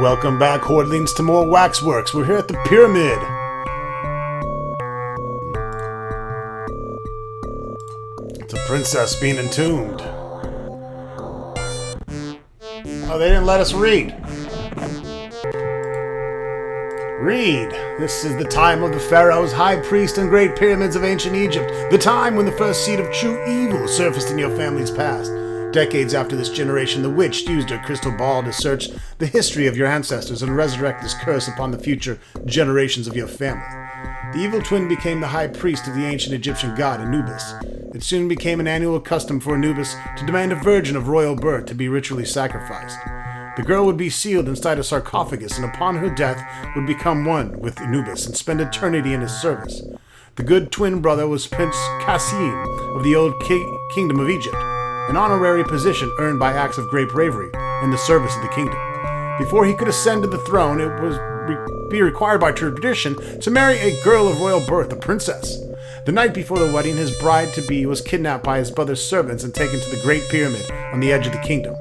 Welcome back, Hordlings, to more Waxworks. We're here at the pyramid. It's a princess being entombed. Oh, they didn't let us read. Read. This is the time of the pharaohs, high priest, and great pyramids of ancient Egypt. The time when the first seed of true evil surfaced in your family's past. Decades after this generation, the witch used her crystal ball to search the history of your ancestors and resurrect this curse upon the future generations of your family. The evil twin became the high priest of the ancient Egyptian god Anubis. It soon became an annual custom for Anubis to demand a virgin of royal birth to be ritually sacrificed. The girl would be sealed inside a sarcophagus, and upon her death would become one with Anubis and spend eternity in his service. The good twin brother was Prince Cassim of the old kingdom of Egypt, an honorary position earned by acts of great bravery in the service of the kingdom. Before he could ascend to the throne, it was be required by tradition to marry a girl of royal birth, a princess. The night before the wedding, his bride-to-be was kidnapped by his brother's servants and taken to the Great Pyramid on the edge of the kingdom.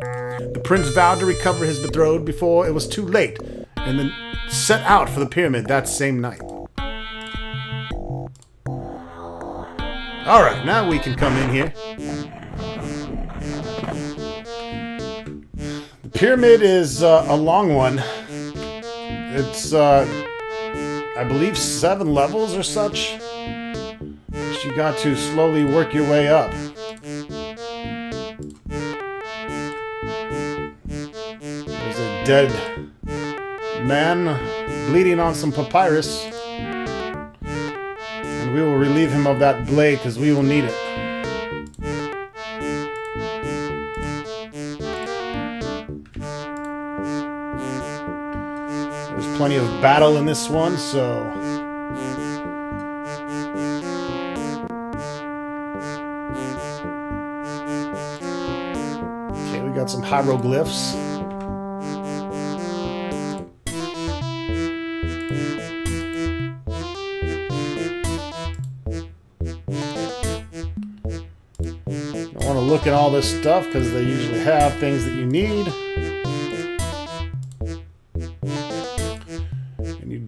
The prince vowed to recover his betrothed before it was too late, and then set out for the pyramid that same night. Alright, now we can come in here. The pyramid is a long one. It's, I believe 7 levels or such. But you got to slowly work your way up. There's a dead man bleeding on some papyrus. And we will relieve him of that blade because we will need it. There's plenty of battle in this one, so... Okay, we got some hieroglyphs. Don't want to look at all this stuff because they usually have things that you need.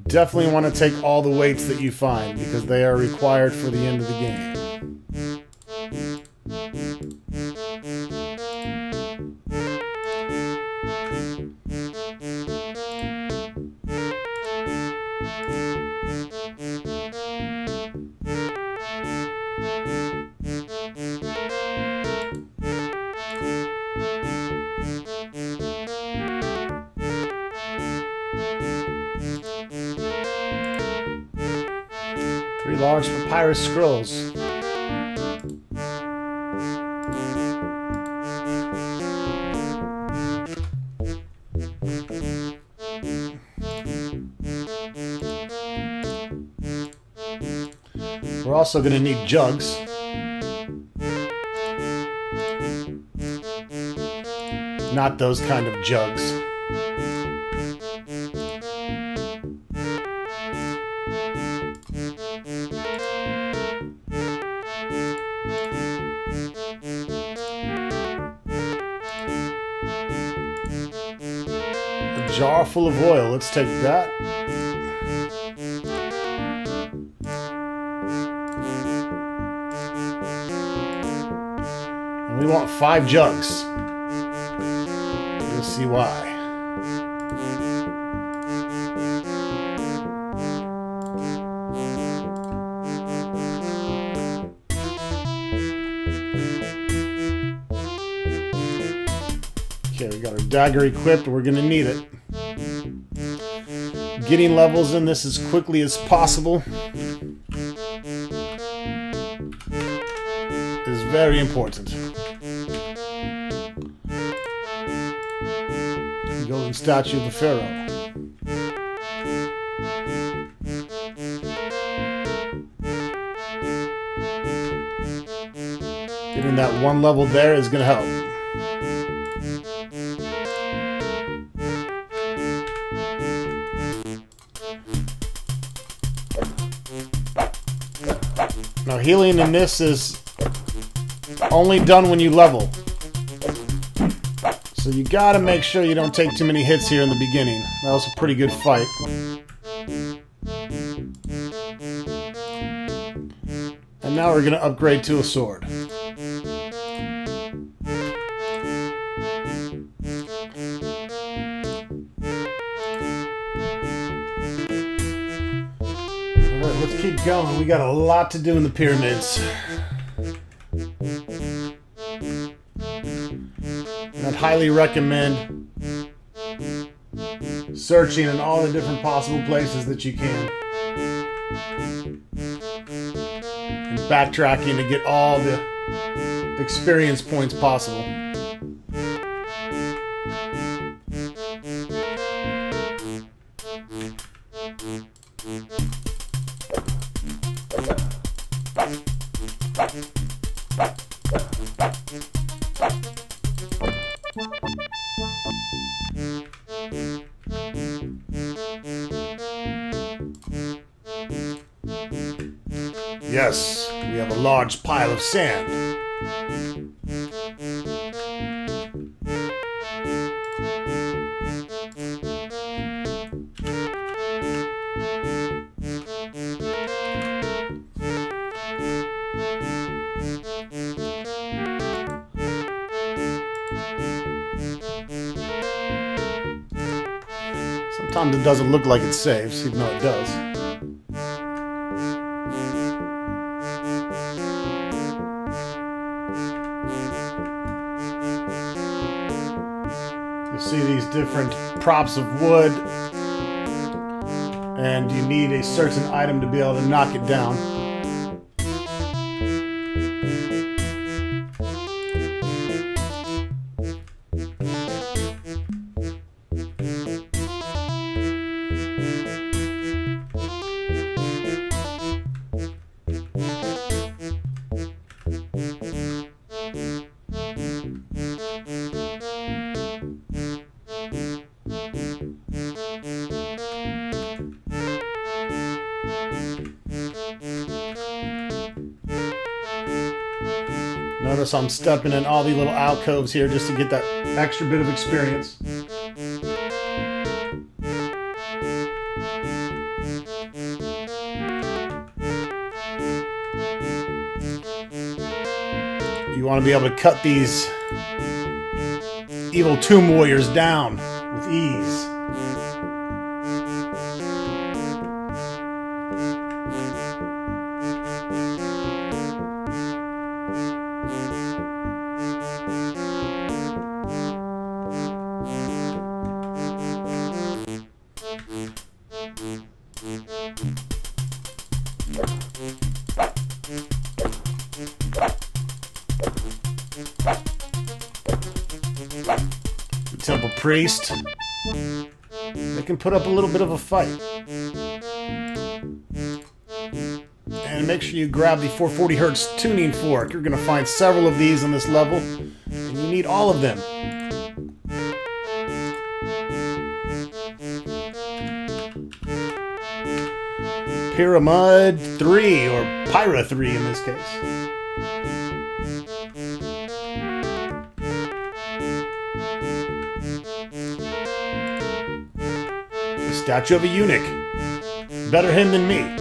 Definitely want to take all the weights that you find because they are required for the end of the game. 3 large papyrus scrolls. We're also going to need jugs. Not those kind of jugs. A jar full of oil. Let's take that. And we want 5 jugs. You'll see why. Okay, we got our dagger equipped. We're going to need it. Getting levels in this as quickly as possible is very important. Golden statue of the pharaoh. Getting that 1 level there is going to help. Now healing in this is only done when you level. So you gotta make sure you don't take too many hits here in the beginning. That was a pretty good fight. And now we're gonna upgrade to a sword. Alright, let's keep going. We got a lot to do in the pyramids. I'd highly recommend searching in all the different possible places that you can. And backtracking to get all the experience points possible. Yes, we have a large pile of sand. Sometimes it doesn't look like it saves, even though it does. You see these different props of wood, and you need a certain item to be able to knock it down. Notice I'm stepping in all these little alcoves here just to get that extra bit of experience. You want to be able to cut these evil tomb warriors down with ease. The temple priest, they can put up a little bit of a fight. And make sure you grab the 440 Hertz tuning fork. You're going to find several of these on this level, and you need all of them. Pyramid 3, or Pyra 3 in this case. The statue of a eunuch. Better him than me.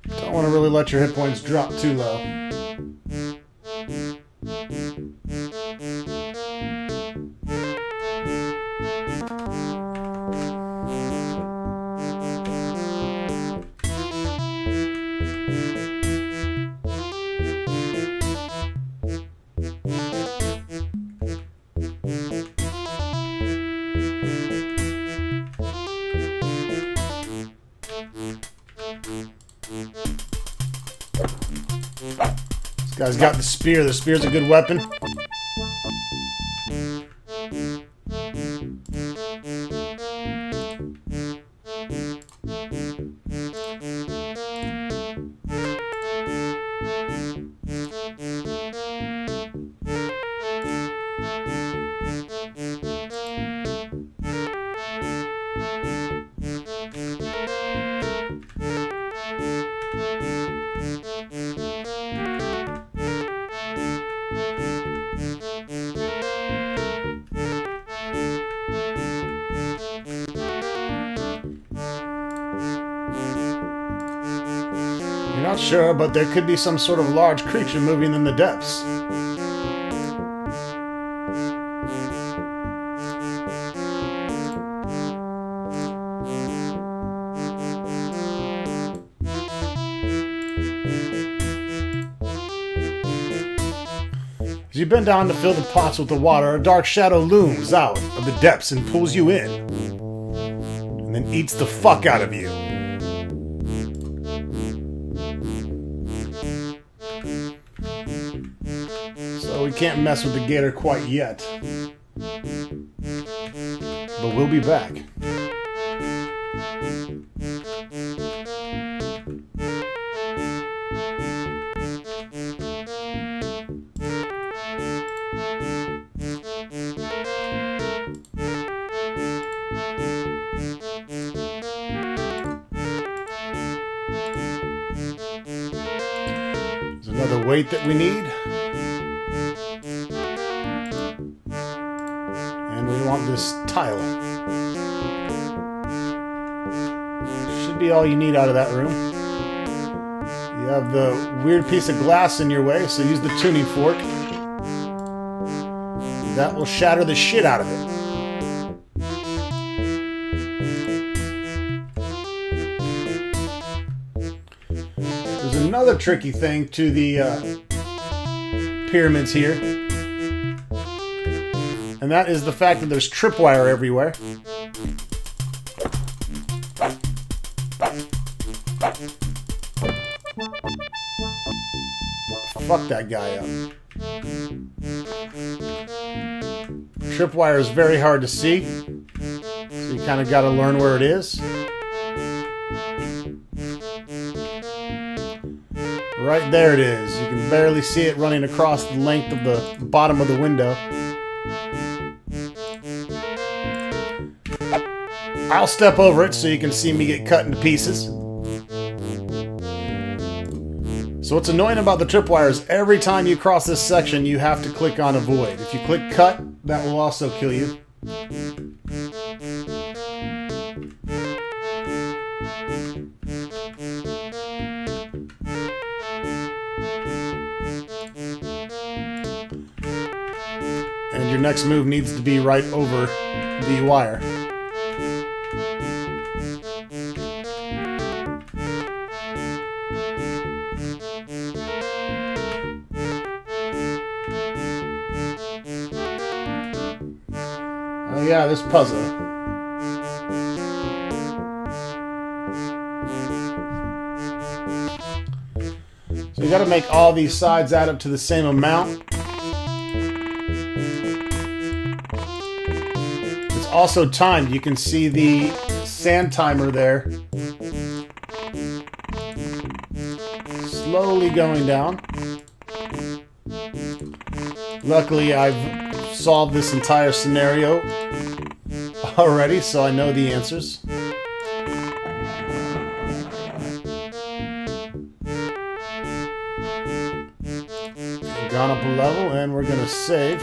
Don't want to really let your hit points drop too low. This guy's got the spear. The spear's a good weapon. Not sure, but there could be some sort of large creature moving in the depths. As you bend down to fill the pots with the water, a dark shadow looms out of the depths and pulls you in. And then eats the fuck out of you. So we can't mess with the gator quite yet. But we'll be back. There's another weight that we need. And we want this tile. Should be all you need out of that room. You have the weird piece of glass in your way, so use the tuning fork. That will shatter the shit out of it. There's another tricky thing to the pyramids here. And that is the fact that there's tripwire everywhere. Fuck that guy up. Tripwire is very hard to see, so you kind of got to learn where it is. Right there it is. You can barely see it running across the length of the bottom of the window. I'll step over it so you can see me get cut into pieces. So what's annoying about the tripwire is every time you cross this section, you have to click on avoid. If you click cut, that will also kill you. And your next move needs to be right over the wire. Oh yeah, this puzzle. So you gotta make all these sides add up to the same amount. It's also timed. You can see the sand timer there. Slowly going down. Luckily, I've solved this entire scenario already, so I know the answers. We've gone up a level, and we're gonna save.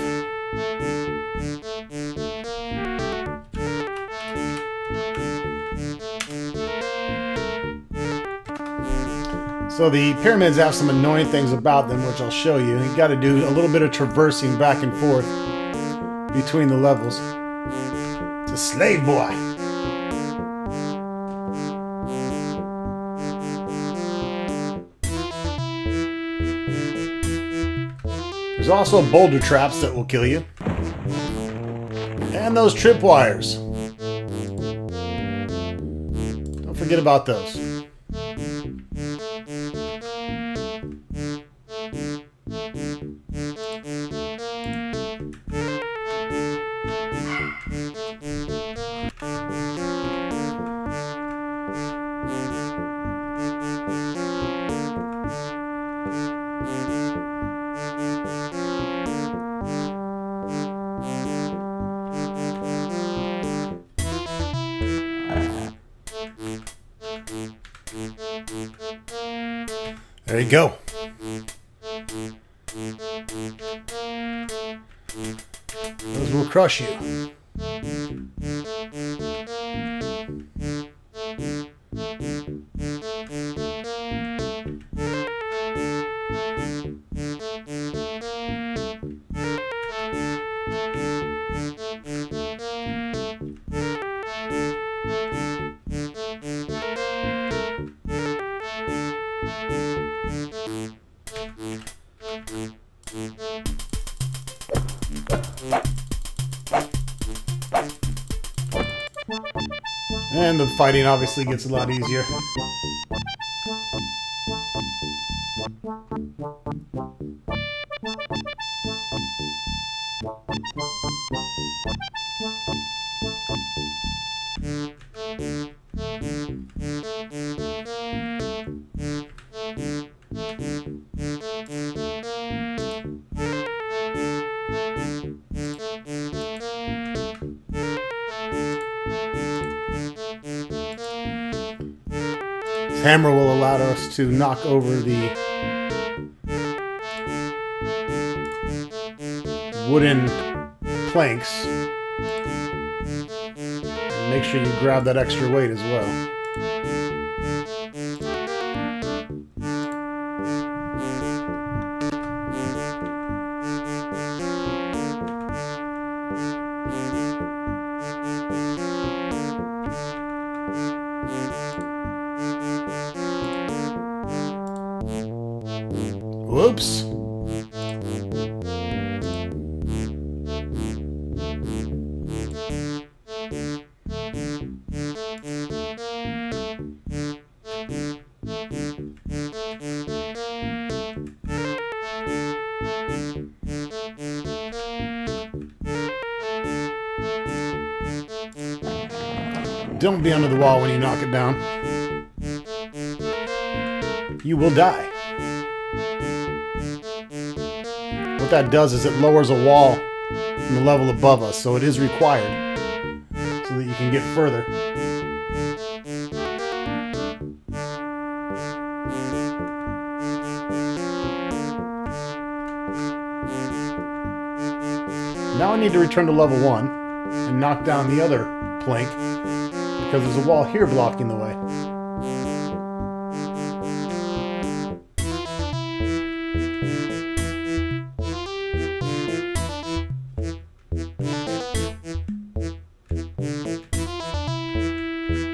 So the pyramids have some annoying things about them, which I'll show you. You got to do a little bit of traversing back and forth between the levels. It's a slave boy. There's also boulder traps that will kill you. And those tripwires. Don't forget about those. There you go. Those will crush you. And the fighting obviously gets a lot easier. This hammer will allow us to knock over the wooden planks. And make sure you grab that extra weight as well. Whoops. Don't be under the wall when you knock it down. You will die. What that does is it lowers a wall from the level above us, so it is required so that you can get further. Now I need to return to level 1 and knock down the other plank because there's a wall here blocking the way.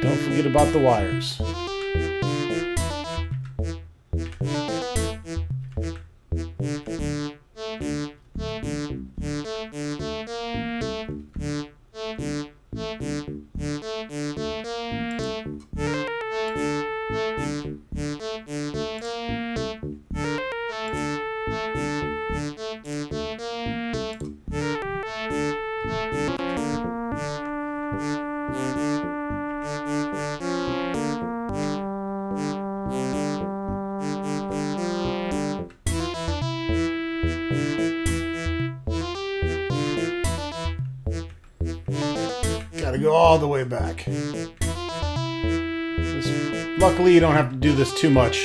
Don't forget about the wires. Gotta go all the way back. Luckily, you don't have to do this too much.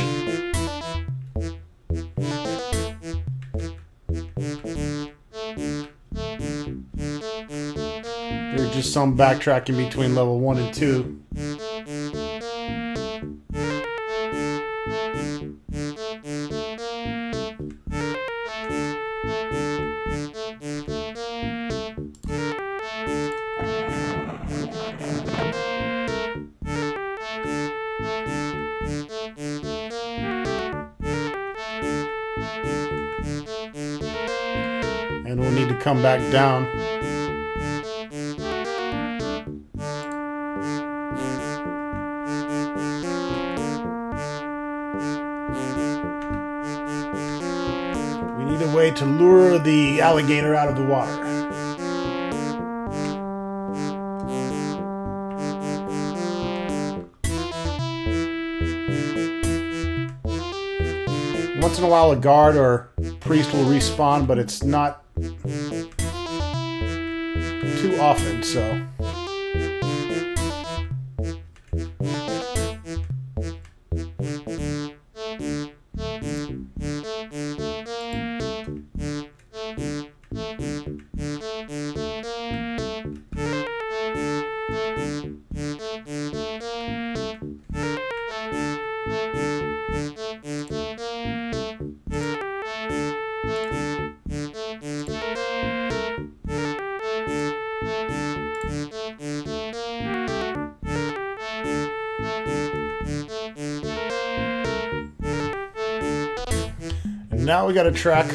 There's just some backtracking between level 1 and 2. And we'll need to come back down. We need a way to lure the alligator out of the water. Once in a while a guard or priest will respawn, but it's not too often, so. Now we got a track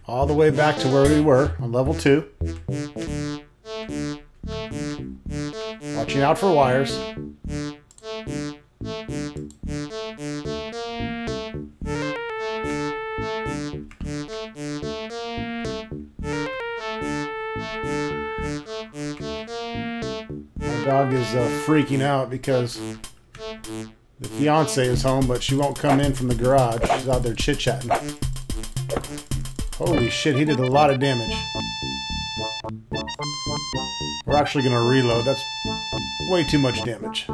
all the way back to where we were on level 2. Watching out for wires. My dog is freaking out because the fiance is home, but she won't come in from the garage. She's out there chit-chatting. Holy shit, he did a lot of damage. We're actually going to reload. That's way too much damage.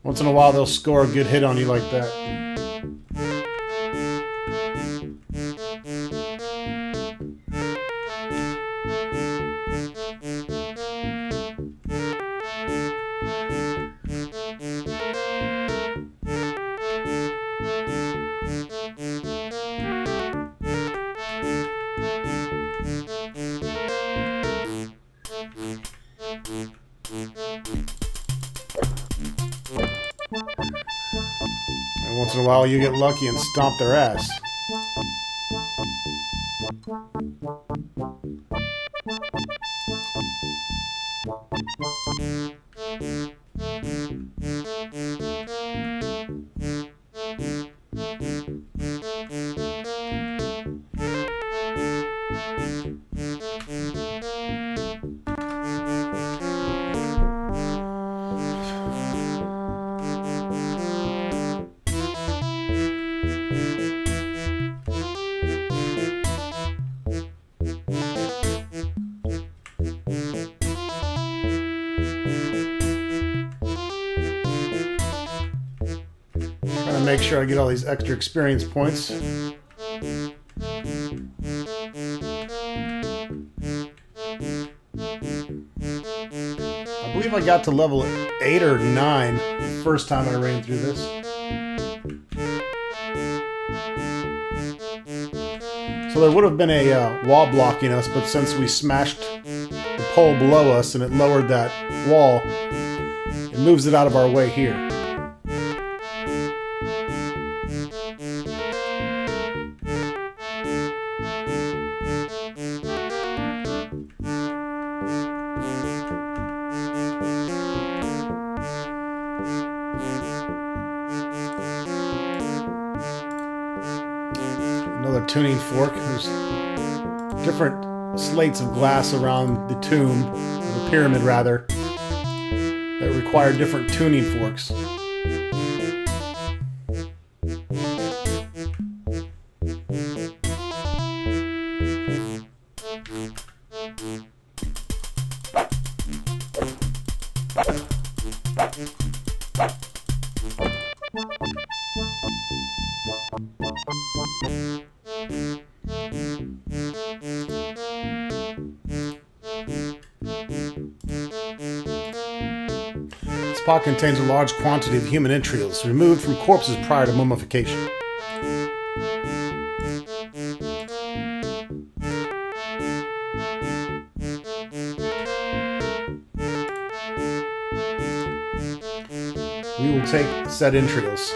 Once in a while, they'll score a good hit on you like that. And once in a while you get lucky and stomp their ass. Make sure I get all these extra experience points. I believe I got to level 8 or 9 the first time I ran through this. So there would have been a wall blocking us, but since we smashed the pole below us and it lowered that wall, it moves it out of our way here. Another tuning fork. There's different slates of glass around the tomb, or the pyramid rather, that require different tuning forks. This pot contains a large quantity of human entrails removed from corpses prior to mummification. We will take said entrails.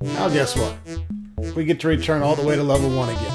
Now guess what? We get to return all the way to level 1 again.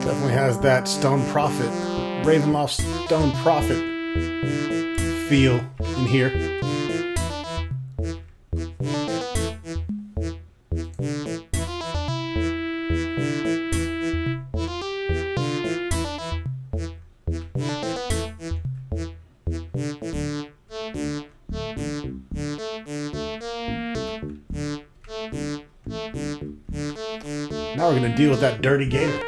Definitely has that Stone Prophet, Ravenloft Stone Prophet feel in here. Now we're going to deal with that dirty gator.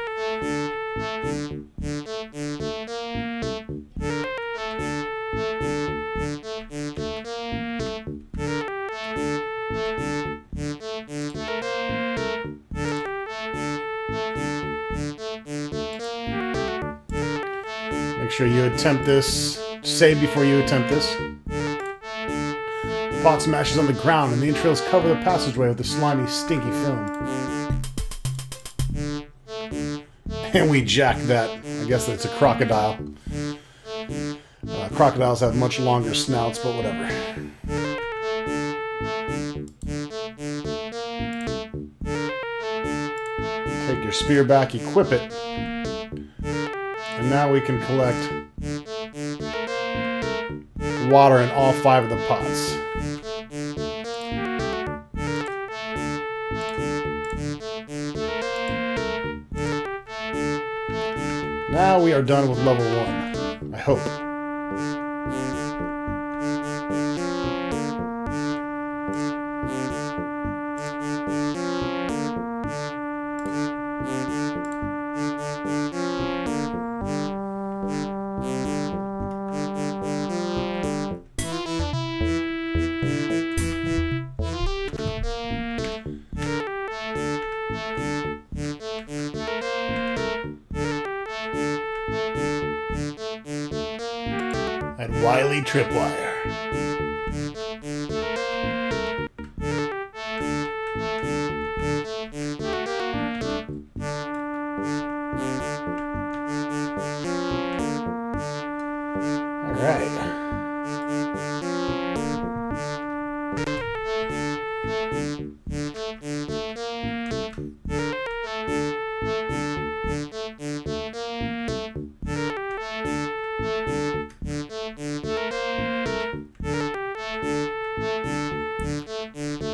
Make sure you attempt this. Save before you attempt this. The pot smashes on the ground and the entrails cover the passageway with a slimy, stinky film. And we jack that. I guess that's a crocodile. Crocodiles have much longer snouts, but whatever. Take your spear back, equip it. And now we can collect water in all 5 of the pots. Now we are done with level 1, I hope. And wily tripwire. All right.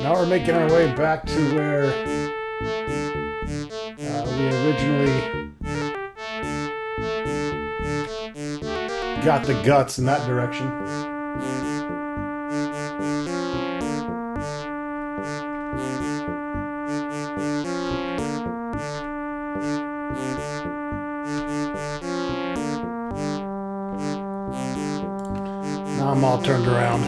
Now we're making our way back to where we originally got the guts in that direction. Now I'm all turned around.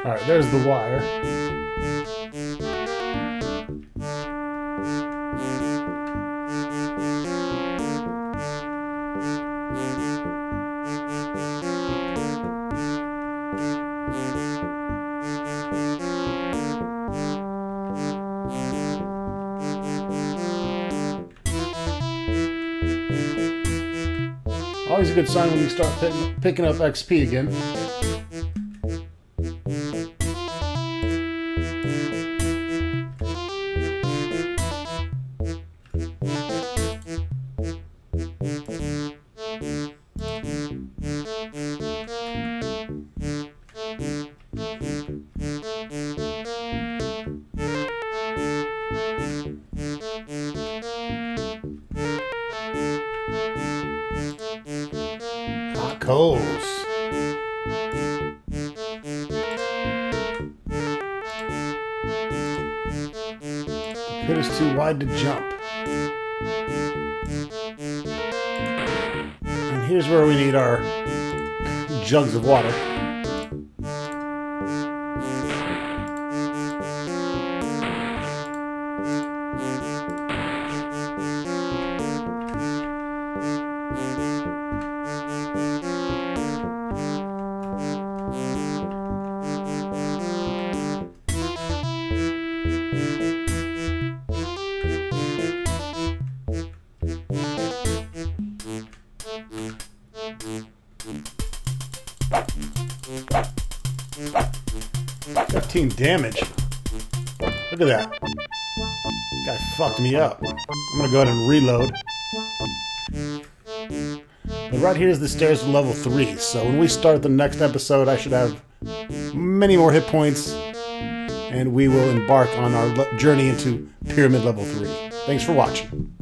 All right, there's the wire. Always a good sign when you start picking up XP again. Hot coals. Pit is too wide to jump. And here's where we need our jugs of water. Damage. Look at that. Guy fucked me up. I'm gonna go ahead and reload. But right here is the stairs to level 3. So when we start the next episode, I should have many more hit points, and we will embark on our journey into Pyramid level 3. Thanks for watching.